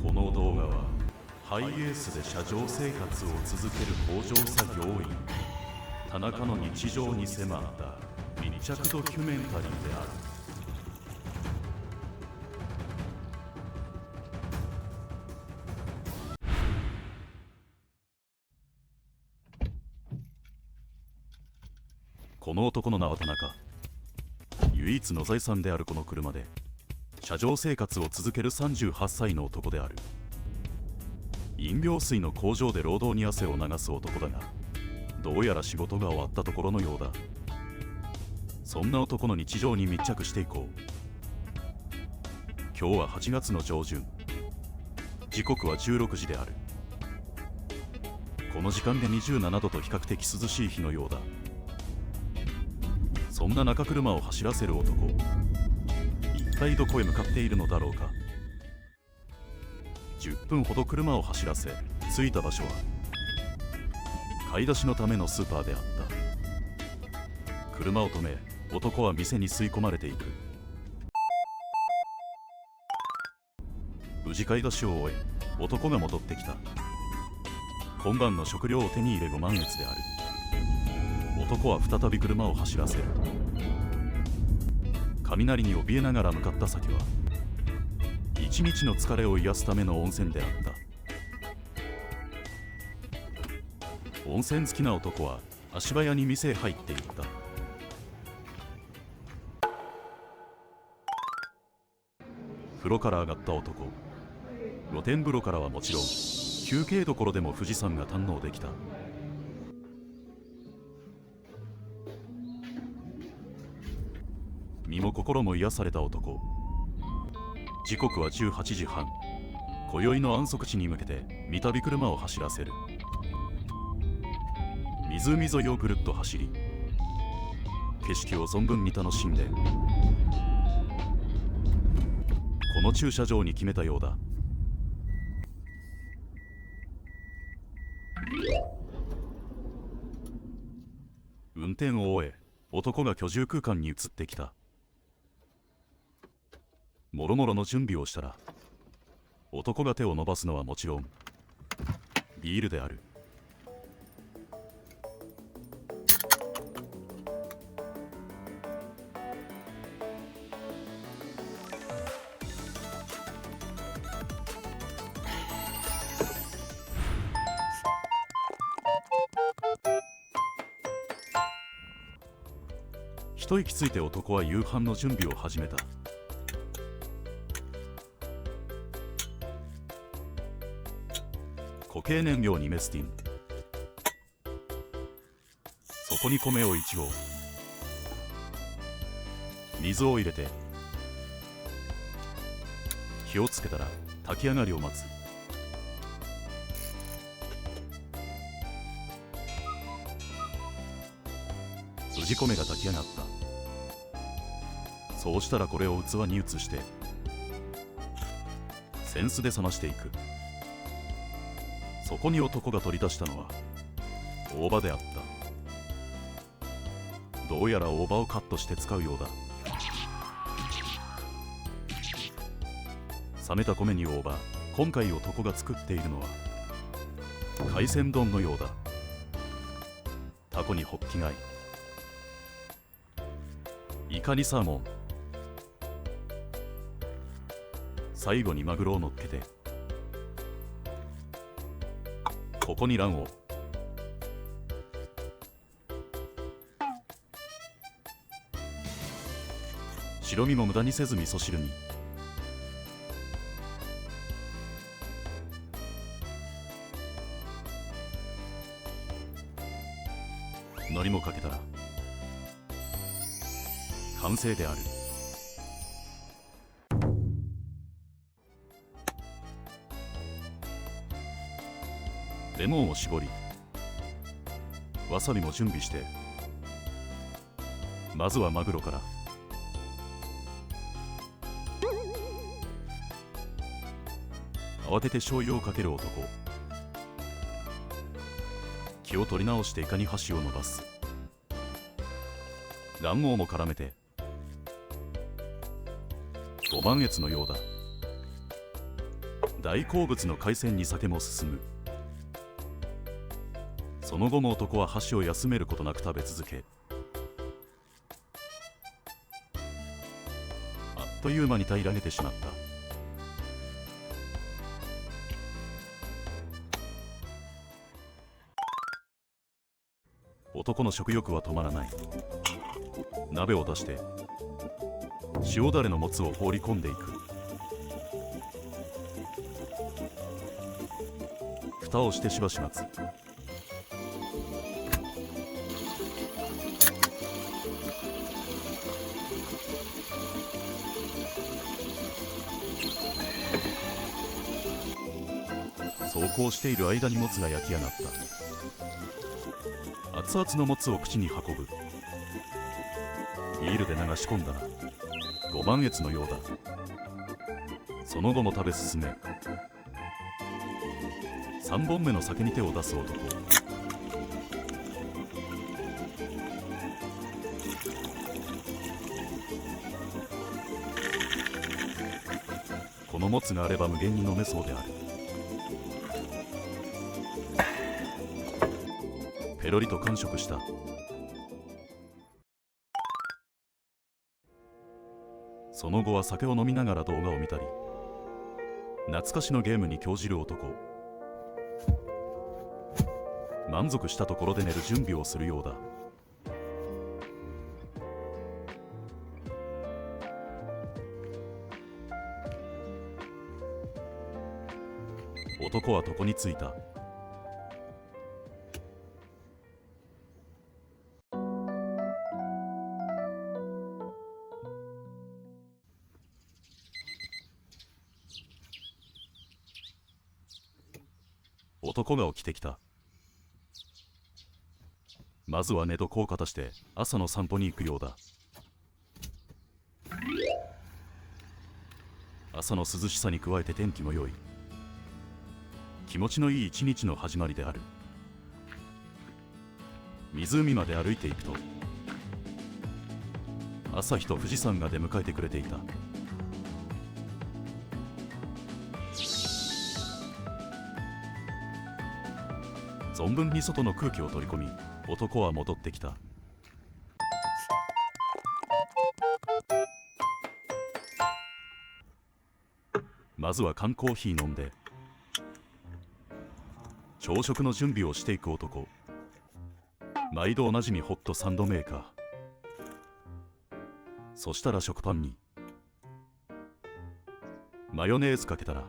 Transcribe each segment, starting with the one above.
この動画はハイエースで車上生活を続ける工場作業員田中の日常に迫った密着ドキュメンタリーである。この男の名は田中。唯一の財産であるこの車で車上生活を続ける38歳の男である。飲料水の工場で労働に汗を流す男だが、どうやら仕事が終わったところのようだ。そんな男の日常に密着していこう。今日は8月の上旬、時刻は16時である。この時間で27度と比較的涼しい日のようだ。そんな中、車を走らせる男、一体どこへ向かっているのだろうか。10分ほど車を走らせ、着いた場所は買い出しのためのスーパーであった。車を止め、男は店に吸い込まれていく。無事買い出しを終え、男が戻ってきた。今晩の食料を手に入れ5万円である。男は再び車を走らせる。雷に怯えながら向かった先は一日の疲れを癒すための温泉であった。温泉好きな男は足早に店へ入っていった。風呂から上がった男、露天風呂からはもちろん休憩どころでも富士山が堪能できた。身も心も癒された男。時刻は18時半。今宵の安息地に向けて三度車を走らせる。湖沿いをぐるっと走り、景色を存分に楽しんで、この駐車場に決めたようだ。運転を終え、男が居住空間に移ってきた。もろもろの準備をしたら、男が手を伸ばすのはもちろんビールである。一息ついて男は夕飯の準備を始めた。固形燃料にメスティン、そこに米を1合、水を入れて火をつけたら炊き上がりを待つ。無事米が炊き上がった。そうしたらこれを器に移して扇子で冷ましていく。そこに男が取り出したのは大葉であった。どうやら大葉をカットして使うようだ。冷めた米に大葉。今回男が作っているのは海鮮丼のようだ。タコにホッキ貝、イカにサーモン、最後にマグロを乗っけて、ここに卵黄、白身も無駄にせず味噌汁に。海苔もかけたら完成である。レモンを絞り、わさびも準備して、まずはマグロから。慌てて醤油をかける男。気を取り直してイカに箸を伸ばす。卵黄も絡めて。ご満悦のようだ。大好物の海鮮に酒も進む。その後も男は箸を休めることなく食べ続け、あっという間に平らげてしまった。男の食欲は止まらない。鍋を出して塩だれのもつを放り込んでいく。蓋をしてしばし待つ。そうこうしている間にもつが焼き上がった。熱々のもつを口に運ぶ。ビールで流し込んだらご満悦のようだ。その後も食べ進め、3本目の酒に手を出す男。このもつがあれば無限に飲めそうである。ペロリと完食した。その後は酒を飲みながら動画を見たり、懐かしのゲームに興じる男。満足したところで寝る準備をするようだ。男は床に着いた。男が起きてきた。まずは寝床を片して朝の散歩に行くようだ。朝の涼しさに加えて天気も良い。気持ちのいい一日の始まりである。湖まで歩いていくと、朝日と富士山が出迎えてくれていた。存分に外の空気を取り込み、男は戻ってきた。まずは缶コーヒー飲んで朝食の準備をしていく男。毎度おなじみホットサンドメーカー。そしたら食パンにマヨネーズかけたら、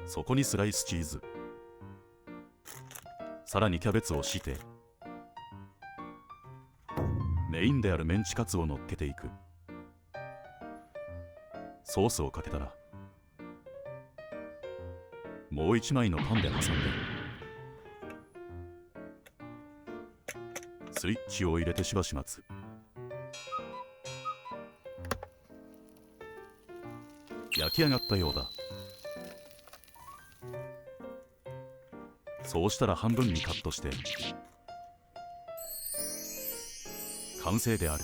そこにスライスチーズ、さらにキャベツを敷いて、メインであるメンチカツを乗っけていく。ソースをかけたら、もう一枚のパンで挟んで、スイッチを入れてしばし待つ。焼き上がったようだ。そうしたら半分にカットして完成である。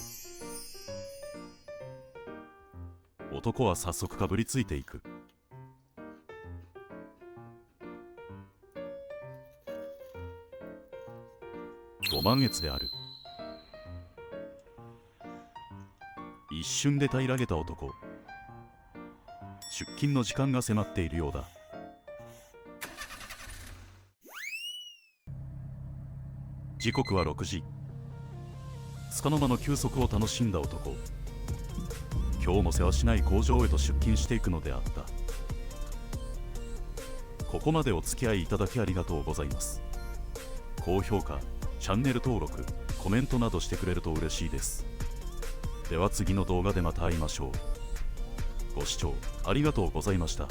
男は早速かぶりついていく。ご満悦である。一瞬で平らげた男。出勤の時間が迫っているようだ。時刻は6時。束の間の休息を楽しんだ男。今日もせわしない工場へと出勤していくのであった。ここまでお付き合いいただきありがとうございます。高評価、チャンネル登録、コメントなどしてくれると嬉しいです。では次の動画でまた会いましょう。ご視聴ありがとうございました。